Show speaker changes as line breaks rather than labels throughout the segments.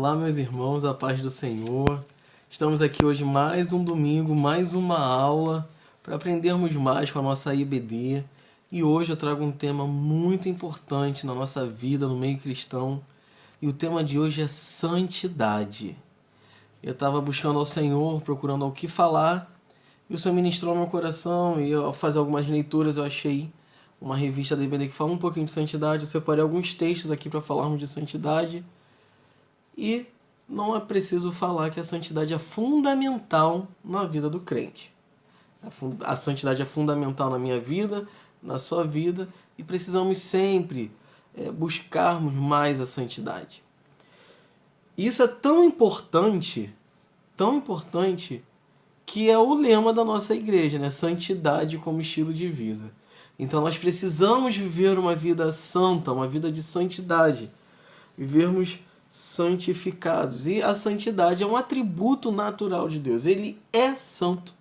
Olá, meus irmãos, a paz do Senhor. Estamos aqui hoje mais um domingo, mais uma aula para aprendermos mais com a nossa IBD. E hoje eu trago um tema muito importante na nossa vida, no meio cristão. E o tema de hoje é santidade. Eu estava buscando ao Senhor, procurando o que falar, e o Senhor ministrou ao meu coração, e ao fazer algumas leituras eu achei uma revista da IBD que fala um pouquinho de santidade. Eu separei alguns textos aqui para falarmos de santidade. E não é preciso falar que a santidade é fundamental na vida do crente. A santidade é fundamental na minha vida, na sua vida, e precisamos sempre buscarmos mais a santidade. Isso é tão importante, que é o lema da nossa igreja, né? Santidade como estilo de vida. Então nós precisamos viver uma vida santa, uma vida de santidade. Vivermos santificados. E a santidade é um atributo natural de Deus. Ele é santo.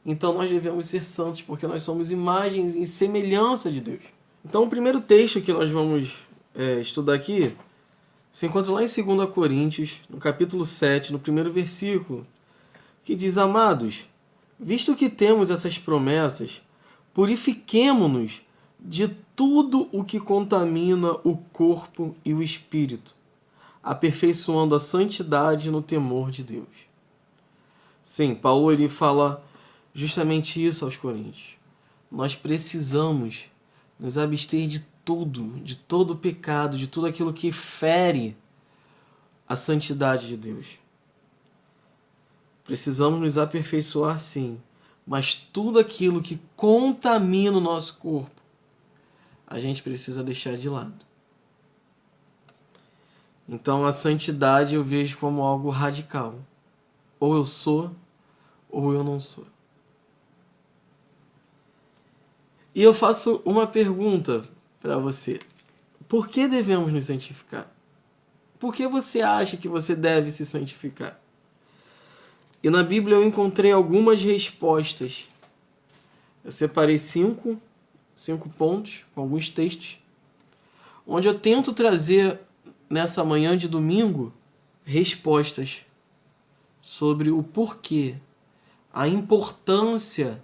Então nós devemos ser santos, porque nós somos imagens e semelhança de Deus. Então o primeiro texto que nós vamos estudar aqui se encontra lá em 2 Coríntios, no capítulo 7, no primeiro versículo, que diz: Amados, visto que temos essas promessas, purifiquemo-nos de tudo o que contamina o corpo e o espírito, aperfeiçoando a santidade no temor de Deus. Sim, Paulo ele fala justamente isso aos Coríntios. Nós precisamos nos abster de tudo, de todo pecado, de tudo aquilo que fere a santidade de Deus. Precisamos nos aperfeiçoar, sim, mas tudo aquilo que contamina o nosso corpo, a gente precisa deixar de lado. Então a santidade eu vejo como algo radical. Ou eu sou, ou eu não sou. E eu faço uma pergunta para você. Por que devemos nos santificar? Por que você acha que você deve se santificar? E na Bíblia eu encontrei algumas respostas. Eu separei cinco pontos, com alguns textos, onde eu tento trazer, nessa manhã de domingo, respostas sobre o porquê, a importância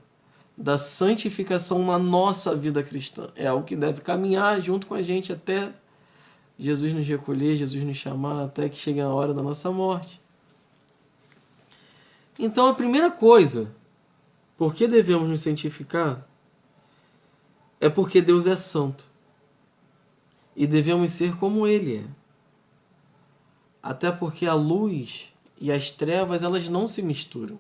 da santificação na nossa vida cristã. É algo que deve caminhar junto com a gente até Jesus nos recolher, Jesus nos chamar, até que chegue a hora da nossa morte. Então a primeira coisa, por que devemos nos santificar? É porque Deus é santo. E devemos ser como Ele é. Até porque a luz e as trevas, elas não se misturam.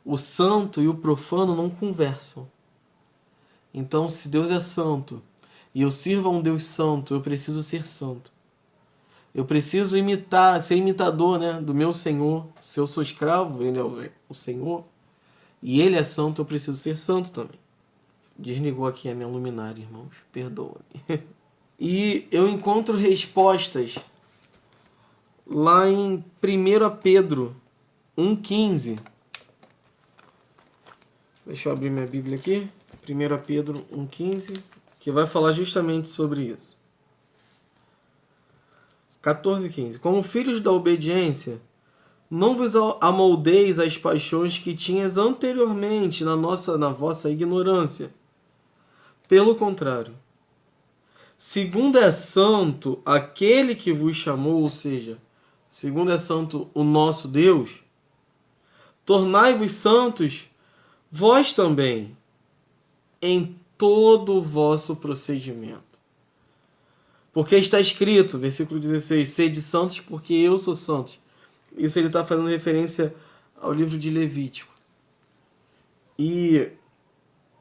O santo e o profano não conversam. Então, se Deus é santo e eu sirvo a um Deus santo, eu preciso ser santo. Eu preciso ser imitador, né, do meu Senhor. Se eu sou escravo, Ele é o Senhor. E Ele é santo, eu preciso ser santo também. Desligou aqui a minha luminária, irmãos. Perdoa-me. E eu encontro respostas lá em 1 Pedro 1,15. Deixa eu abrir minha Bíblia aqui. 1 Pedro 1,15, que vai falar justamente sobre isso. 14,15. Como filhos da obediência, não vos amoldeis às paixões que tinhas anteriormente na vossa ignorância. Pelo contrário, segundo é santo aquele que vos chamou, ou seja, segundo é santo o nosso Deus, tornai-vos santos vós também em todo o vosso procedimento. Porque está escrito, versículo 16, sede santos porque eu sou santo. Isso ele está fazendo referência ao livro de Levítico. E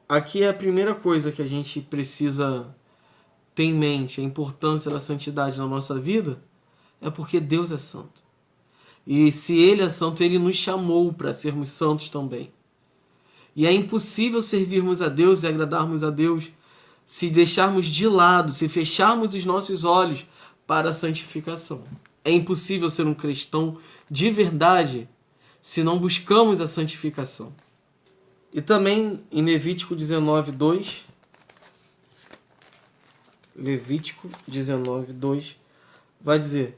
aqui é a primeira coisa que a gente precisa ter em mente, a importância da santidade na nossa vida, é porque Deus é santo. E se Ele é santo, Ele nos chamou para sermos santos também. E é impossível servirmos a Deus e agradarmos a Deus se deixarmos de lado, se fecharmos os nossos olhos para a santificação. É impossível ser um cristão de verdade se não buscamos a santificação. E também em Levítico 19:2, Levítico 19:2, vai dizer: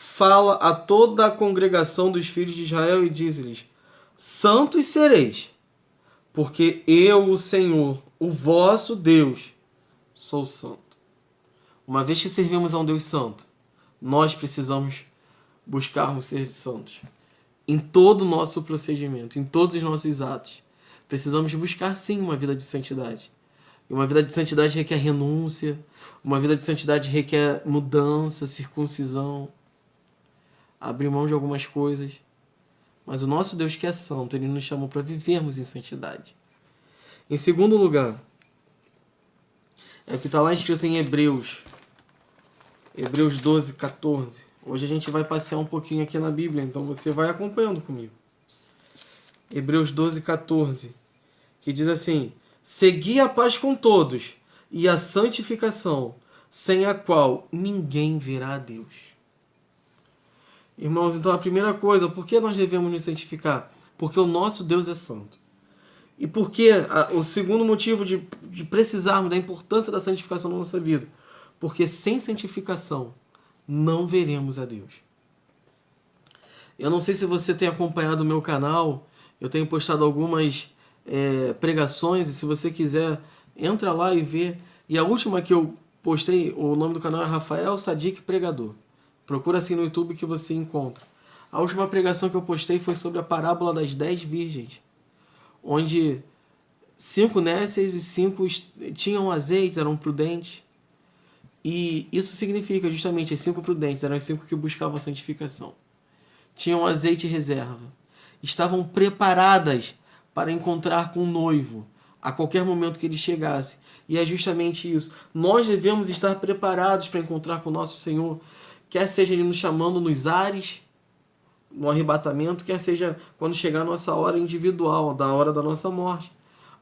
fala a toda a congregação dos filhos de Israel e diz-lhes: santos sereis, porque eu, o Senhor, o vosso Deus, sou santo. Uma vez que servimos a um Deus santo, nós precisamos buscarmos ser santos. Em todo o nosso procedimento, em todos os nossos atos, precisamos buscar sim uma vida de santidade. E uma vida de santidade requer renúncia, uma vida de santidade requer mudança, circuncisão, abrir mão de algumas coisas. Mas o nosso Deus que é santo, Ele nos chamou para vivermos em santidade. Em segundo lugar, é o que está lá escrito em Hebreus 12, 14. Hoje a gente vai passear um pouquinho aqui na Bíblia, então você vai acompanhando comigo. Hebreus 12, 14, que diz assim: segui a paz com todos e a santificação, sem a qual ninguém verá a Deus. Irmãos, então a primeira coisa, por que nós devemos nos santificar? Porque o nosso Deus é santo. E por que o segundo motivo de precisarmos da importância da santificação na nossa vida? Porque sem santificação não veremos a Deus. Eu não sei se você tem acompanhado o meu canal, eu tenho postado algumas pregações, e se você quiser, entra lá e vê. E a última que eu postei, o nome do canal é Rafael Sadiq Pregador. Procura assim no YouTube que você encontra. A última pregação que eu postei foi sobre a parábola das 10 virgens, onde 5 nécias e 5 tinham azeite, eram prudentes. E isso significa justamente, as 5 prudentes eram as 5 que buscavam a santificação. Tinham azeite em reserva. Estavam preparadas para encontrar com o noivo a qualquer momento que ele chegasse. E é justamente isso. Nós devemos estar preparados para encontrar com o nosso Senhor, quer seja Ele nos chamando nos ares, no arrebatamento, quer seja quando chegar a nossa hora individual, da hora da nossa morte.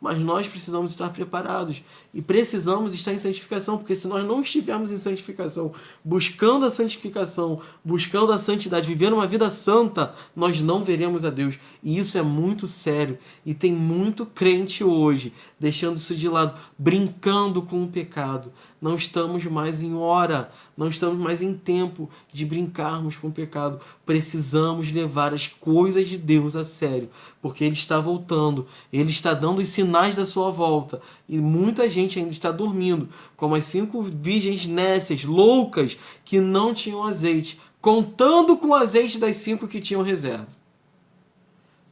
Mas nós precisamos estar preparados e precisamos estar em santificação, porque se nós não estivermos em santificação, buscando a santificação, buscando a santidade, vivendo uma vida santa, nós não veremos a Deus. E isso é muito sério. E tem muito crente hoje deixando isso de lado, brincando com o pecado. Não estamos mais em hora, não estamos mais em tempo de brincarmos com o pecado. Precisamos levar as coisas de Deus a sério, porque Ele está voltando, Ele está dando os sinais da sua volta, e muita gente ainda está dormindo, como as 5 virgens nécias, loucas, que não tinham azeite, contando com o azeite das 5 que tinham reserva.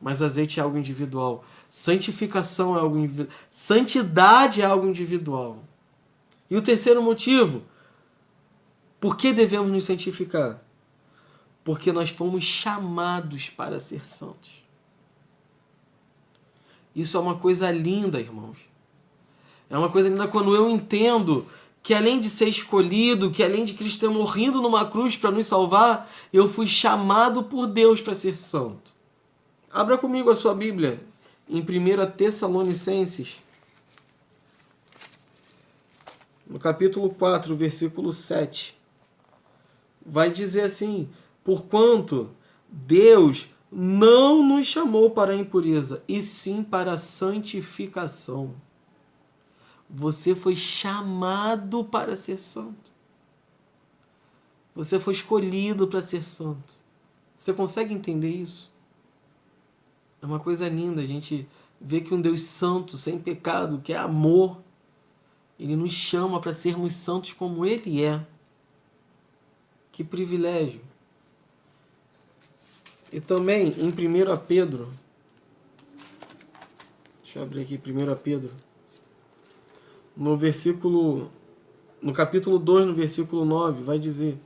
Mas azeite é algo individual, santificação é algo individual, santidade é algo individual. E o terceiro motivo, por que devemos nos santificar? Porque nós fomos chamados para ser santos. Isso é uma coisa linda, irmãos. É uma coisa linda quando eu entendo que além de ser escolhido, que além de Cristo ter morrido numa cruz para nos salvar, eu fui chamado por Deus para ser santo. Abra comigo a sua Bíblia em 1 Tessalonicenses, no capítulo 4, versículo 7. Vai dizer assim: porquanto Deus não nos chamou para a impureza, e sim para a santificação. Você foi chamado para ser santo. Você foi escolhido para ser santo. Você consegue entender isso? É uma coisa linda a gente ver que um Deus santo, sem pecado, que é amor, Ele nos chama para sermos santos como Ele é. Que privilégio. E também em 1 Pedro, deixa eu abrir aqui 1 Pedro, no capítulo 2, no versículo 9, vai dizer: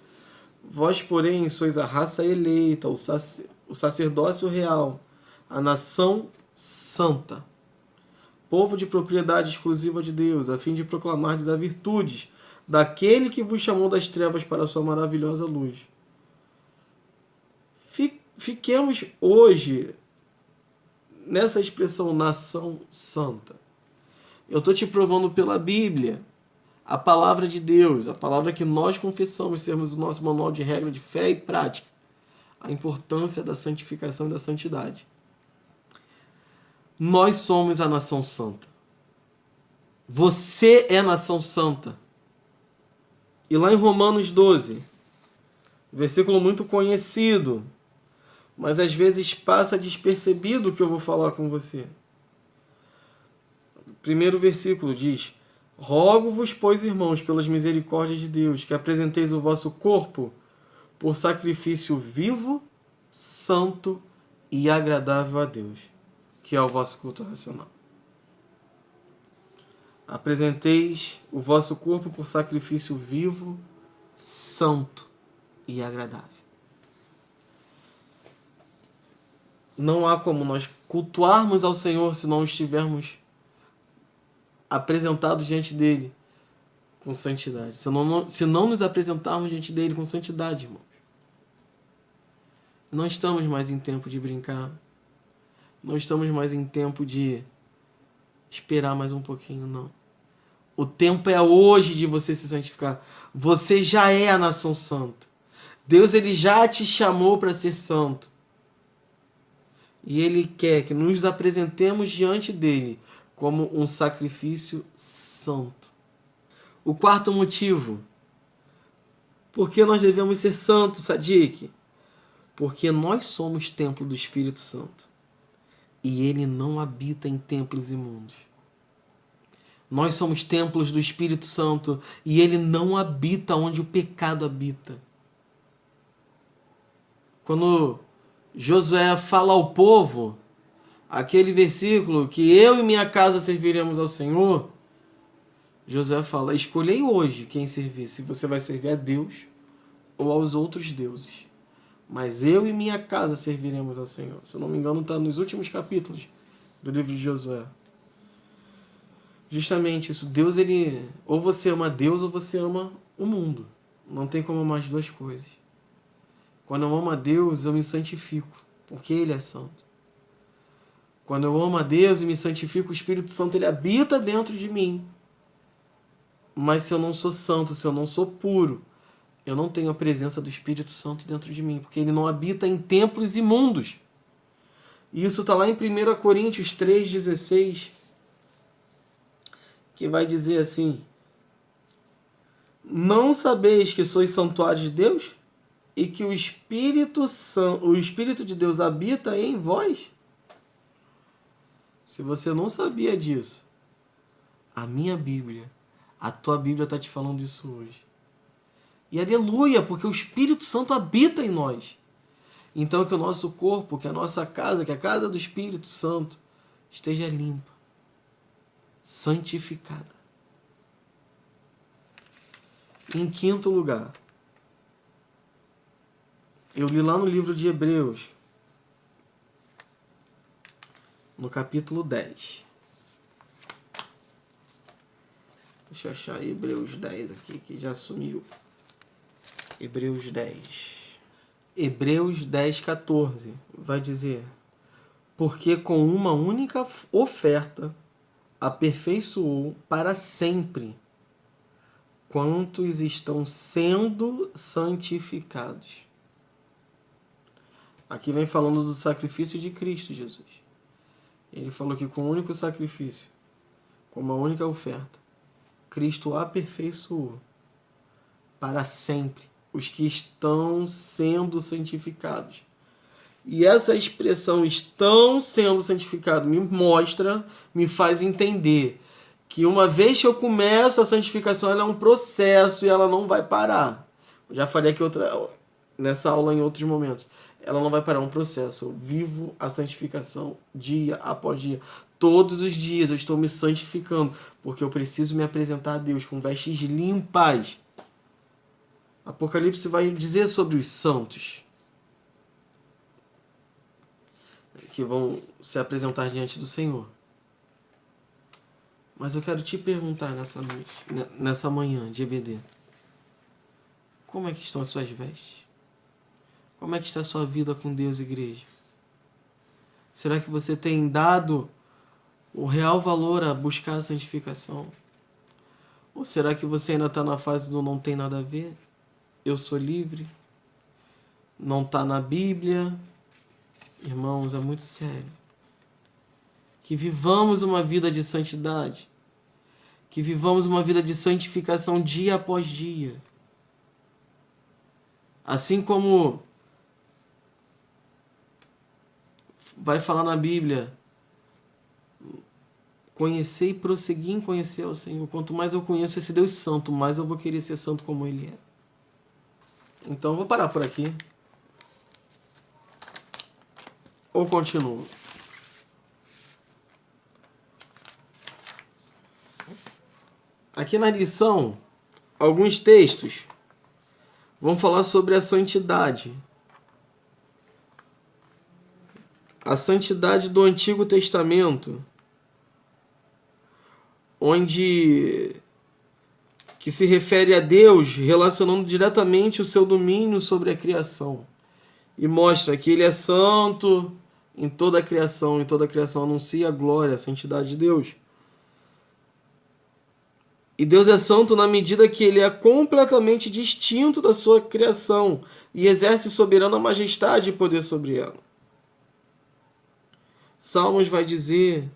vós, porém, sois a raça eleita, o sacerdócio real, a nação santa, povo de propriedade exclusiva de Deus, a fim de proclamardes as virtudes daquele que vos chamou das trevas para a sua maravilhosa luz. Fiquemos hoje nessa expressão nação santa. Eu estou te provando pela Bíblia, a palavra de Deus, a palavra que nós confessamos sermos o nosso manual de regra de fé e prática, a importância da santificação e da santidade. Nós somos a nação santa. Você é nação santa. E lá em Romanos 12, Versículo muito conhecido, mas às vezes passa despercebido o que eu vou falar com você. Primeiro versículo diz: Rogo-vos, pois, irmãos, pelas misericórdias de Deus, que apresenteis o vosso corpo por sacrifício vivo, santo e agradável a Deus, que é o vosso culto racional. Apresenteis o vosso corpo por sacrifício vivo, santo e agradável. Não há como nós cultuarmos ao Senhor se não estivermos apresentados diante dele com santidade. Se não nos apresentarmos diante dele com santidade, irmãos. Não estamos mais em tempo de brincar. Não estamos mais em tempo de esperar mais um pouquinho, não. O tempo é hoje de você se santificar. Você já é a nação santa. Deus, ele já te chamou para ser santo. E ele quer que nos apresentemos diante dele como um sacrifício santo. O quarto motivo. Por que nós devemos ser santos, Sadiq? Porque nós somos templo do Espírito Santo. E ele não habita em templos imundos. Nós somos templos do Espírito Santo e ele não habita onde o pecado habita. Quando Josué fala ao povo, aquele versículo que eu e minha casa serviremos ao Senhor, Josué fala: escolhei hoje quem servir, se você vai servir a Deus ou aos outros deuses. Mas eu e minha casa serviremos ao Senhor. Se eu não me engano, está nos últimos capítulos do livro de Josué. Justamente isso. Deus, ele... ou você ama Deus ou você ama o mundo. Não tem como amar as duas coisas. Quando eu amo a Deus, eu me santifico, porque ele é santo. Quando eu amo a Deus e me santifico, o Espírito Santo, ele habita dentro de mim. Mas se eu não sou santo, se eu não sou puro, eu não tenho a presença do Espírito Santo dentro de mim, porque ele não habita em templos imundos. E isso está lá em 1 Coríntios 3,16, que vai dizer assim: não sabeis que sois santuário de Deus e que o Espírito de Deus habita em vós? Se você não sabia disso, a minha Bíblia, a tua Bíblia está te falando isso hoje. E aleluia, porque o Espírito Santo habita em nós. Então que o nosso corpo, que a nossa casa, que a casa do Espírito Santo esteja limpa, santificada. Em quinto lugar, eu li lá no livro de Hebreus, no capítulo 10. Deixa eu achar Hebreus 10 aqui, que já sumiu. Hebreus 10. Hebreus 10, 14 vai dizer: porque com uma única oferta aperfeiçoou para sempre quantos estão sendo santificados. Aqui vem falando do sacrifício de Cristo Jesus. Ele falou que com um único sacrifício, com uma única oferta, Cristo aperfeiçoou para sempre os que estão sendo santificados. E essa expressão "estão sendo santificados" me faz entender que uma vez que eu começo a santificação, ela é um processo e ela não vai parar. Eu já falei aqui nessa aula em outros momentos. Ela não vai parar, é um processo. Eu vivo a santificação dia após dia. Todos os dias eu estou me santificando, porque eu preciso me apresentar a Deus com vestes limpas. Apocalipse vai dizer sobre os santos que vão se apresentar diante do Senhor. Mas eu quero te perguntar nessa noite, nessa manhã de EBD, como é que estão as suas vestes? Como é que está a sua vida com Deus, igreja? Será que você tem dado o real valor a buscar a santificação? Ou será que você ainda está na fase do não tem nada a ver? Eu sou livre? Não está na Bíblia? Irmãos, é muito sério. Que vivamos uma vida de santidade. Que vivamos uma vida de santificação dia após dia. Assim como vai falar na Bíblia, conhecer e prosseguir em conhecer ao Senhor. Quanto mais eu conheço esse Deus santo, mais eu vou querer ser santo como Ele é. Então, vou parar por aqui. Ou continuo? Aqui na lição, alguns textos vão falar sobre a santidade. A santidade do Antigo Testamento, onde que se refere a Deus relacionando diretamente o seu domínio sobre a criação. E mostra que Ele é santo em toda a criação, e toda a criação anuncia a glória, a santidade de Deus. E Deus é santo na medida que Ele é completamente distinto da sua criação e exerce soberana majestade e poder sobre ela. Salmos vai dizer,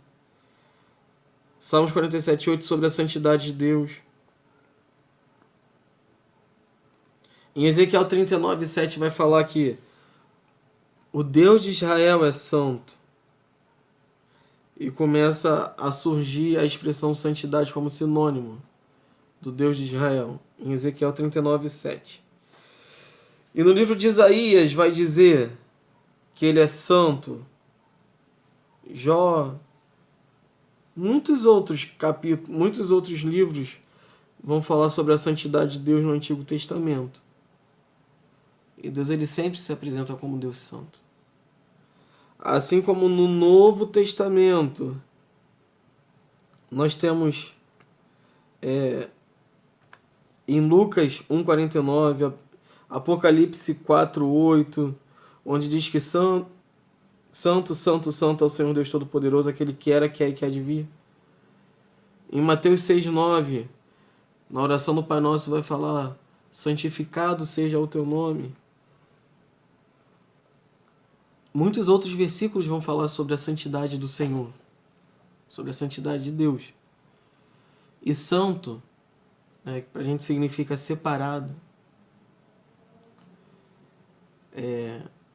Salmos 47:8, sobre a santidade de Deus. Em Ezequiel 39:7 vai falar que o Deus de Israel é santo. E começa a surgir a expressão santidade como sinônimo do Deus de Israel, em Ezequiel 39:7. E no livro de Isaías vai dizer que Ele é santo. Jó, muitos outros capítulos, muitos outros livros vão falar sobre a santidade de Deus no Antigo Testamento. E Deus, Ele sempre se apresenta como Deus santo. Assim como no Novo Testamento, nós temos em Lucas 1:49, Apocalipse 4:8, onde diz que santo, santo, santo é o Senhor Deus Todo-Poderoso, aquele que era, que é e que há de vir. Em Mateus 6:9, na oração do Pai Nosso vai falar: santificado seja o teu nome. Muitos outros versículos vão falar sobre a santidade do Senhor, sobre a santidade de Deus. E santo, que para a gente significa separado.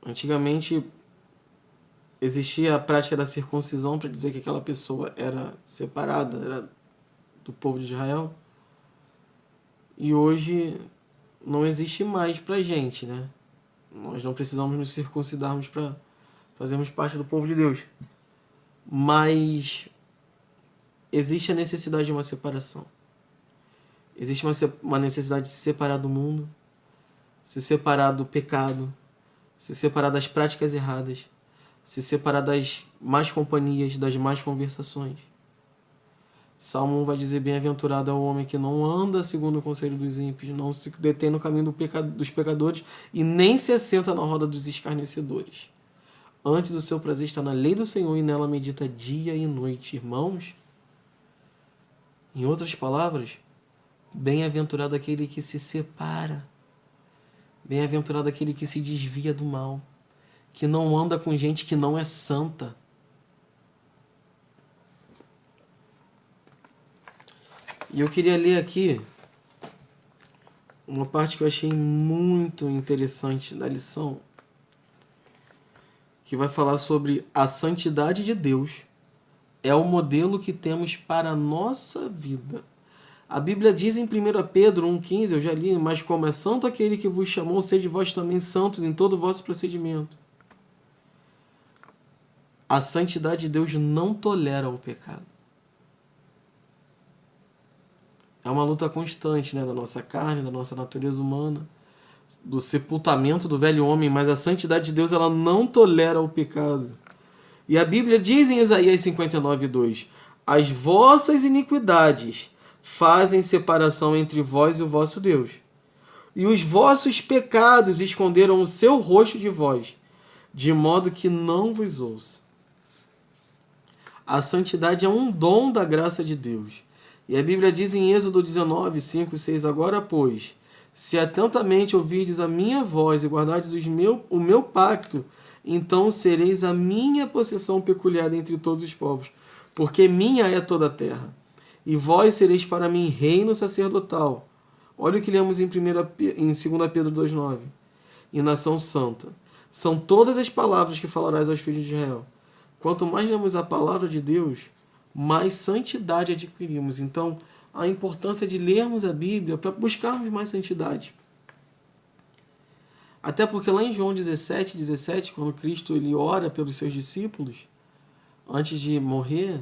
Antigamente existia a prática da circuncisão para dizer que aquela pessoa era separada, era do povo de Israel. E hoje não existe mais para a gente, né? Nós não precisamos nos circuncidarmos para fazermos parte do povo de Deus. Mas existe a necessidade de uma separação. Existe uma necessidade de se separar do mundo, se separar do pecado, se separar das práticas erradas, se separar das más companhias, das más conversações. Salmo 1 vai dizer: bem-aventurado é o homem que não anda segundo o conselho dos ímpios, não se detém no caminho dos pecadores e nem se assenta na roda dos escarnecedores. Antes o seu prazer está na lei do Senhor e nela medita dia e noite. Irmãos, em outras palavras, bem-aventurado aquele que se separa, bem-aventurado aquele que se desvia do mal, que não anda com gente que não é santa. E eu queria ler aqui uma parte que eu achei muito interessante da lição, que vai falar sobre a santidade de Deus. É o modelo que temos para a nossa vida. A Bíblia diz em 1 Pedro 1,15, eu já li: mas como é santo aquele que vos chamou, sede vós também santos em todo o vosso procedimento. A santidade de Deus não tolera o pecado. É uma luta constante, da nossa carne, da nossa natureza humana, do sepultamento do velho homem, mas a santidade de Deus, ela não tolera o pecado. E a Bíblia diz em Isaías 59:2: as vossas iniquidades fazem separação entre vós e o vosso Deus, e os vossos pecados esconderam o seu rosto de vós, de modo que não vos ouça. A santidade é um dom da graça de Deus. E a Bíblia diz em Êxodo 19:5-6: agora, pois, se atentamente ouvirdes a minha voz e guardardes o meu pacto, então sereis a minha possessão peculiar entre todos os povos, porque minha é toda a terra. E vós sereis para mim reino sacerdotal. Olha o que lemos em 2 Pedro 2,9. e nação santa. São todas as palavras que falarás aos filhos de Israel. Quanto mais lemos a palavra de Deus, mais santidade adquirimos. Então, a importância de lermos a Bíblia para buscarmos mais santidade. Até porque lá em João 17, quando Cristo ele ora pelos seus discípulos, antes de morrer,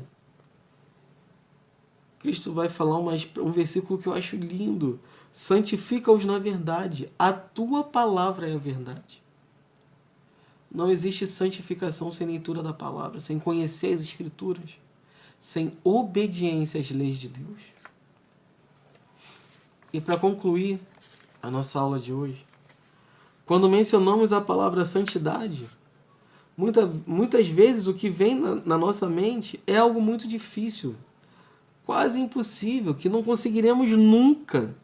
Cristo vai falar um versículo que eu acho lindo. Santifica-os na verdade. A tua palavra é a verdade. Não existe santificação sem leitura da palavra, sem conhecer as Escrituras, sem obediência às leis de Deus. E para concluir a nossa aula de hoje, quando mencionamos a palavra santidade, muitas vezes o que vem na nossa mente é algo muito difícil, quase impossível, que não conseguiremos nunca.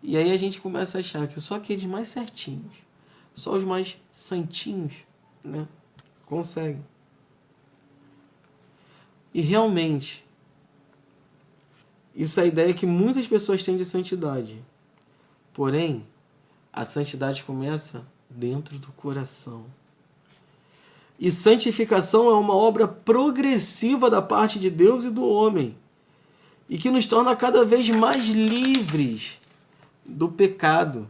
E aí a gente começa a achar que só aqueles mais certinhos, só os mais santinhos, né, conseguem. E realmente, isso é a ideia que muitas pessoas têm de santidade. Porém, a santidade começa dentro do coração. E santificação é uma obra progressiva da parte de Deus e do homem, e que nos torna cada vez mais livres do pecado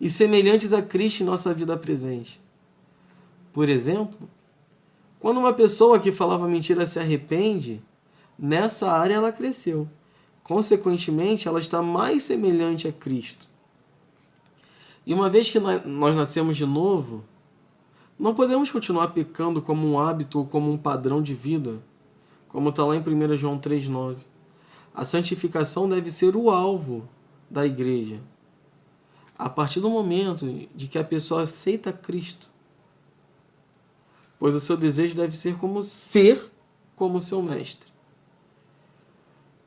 e semelhantes a Cristo em nossa vida presente. Por exemplo, quando uma pessoa que falava mentira se arrepende, nessa área ela cresceu. Consequentemente, ela está mais semelhante a Cristo. E uma vez que nós nascemos de novo, não podemos continuar pecando como um hábito ou como um padrão de vida, como está lá em 1 João 3,9. A santificação deve ser o alvo da igreja. A partir do momento de que a pessoa aceita Cristo, pois o seu desejo deve ser como seu mestre.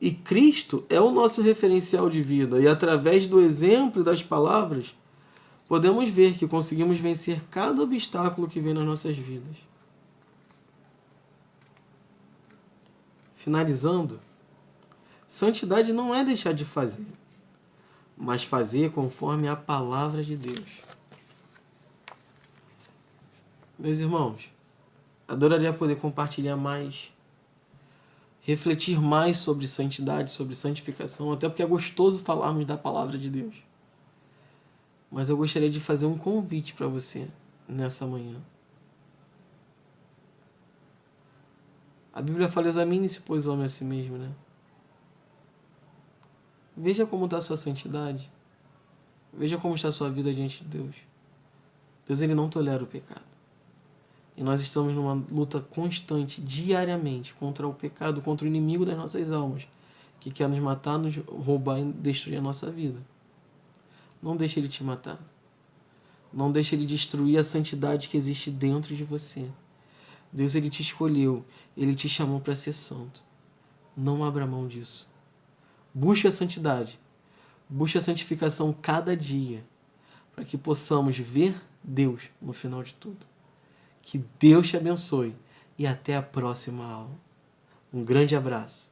E Cristo é o nosso referencial de vida, e através do exemplo e das palavras, podemos ver que conseguimos vencer cada obstáculo que vem nas nossas vidas. Finalizando, santidade não é deixar de fazer, mas fazer conforme a palavra de Deus. Meus irmãos, adoraria poder compartilhar mais, refletir mais sobre santidade, sobre santificação, até porque é gostoso falarmos da palavra de Deus. Mas eu gostaria de fazer um convite para você nessa manhã. A Bíblia fala: examine-se, pois, o homem a si mesmo, né? Veja como está a sua santidade. Veja como está a sua vida diante de Deus. Deus, ele não tolera o pecado. E nós estamos numa luta constante, diariamente, contra o pecado, contra o inimigo das nossas almas, que quer nos matar, nos roubar e destruir a nossa vida. Não deixe ele te matar. Não deixe ele destruir a santidade que existe dentro de você. Deus, ele te escolheu. Ele te chamou para ser santo. Não abra mão disso. Busque a santidade. Busque a santificação cada dia, para que possamos ver Deus no final de tudo. Que Deus te abençoe e até a próxima aula. Um grande abraço.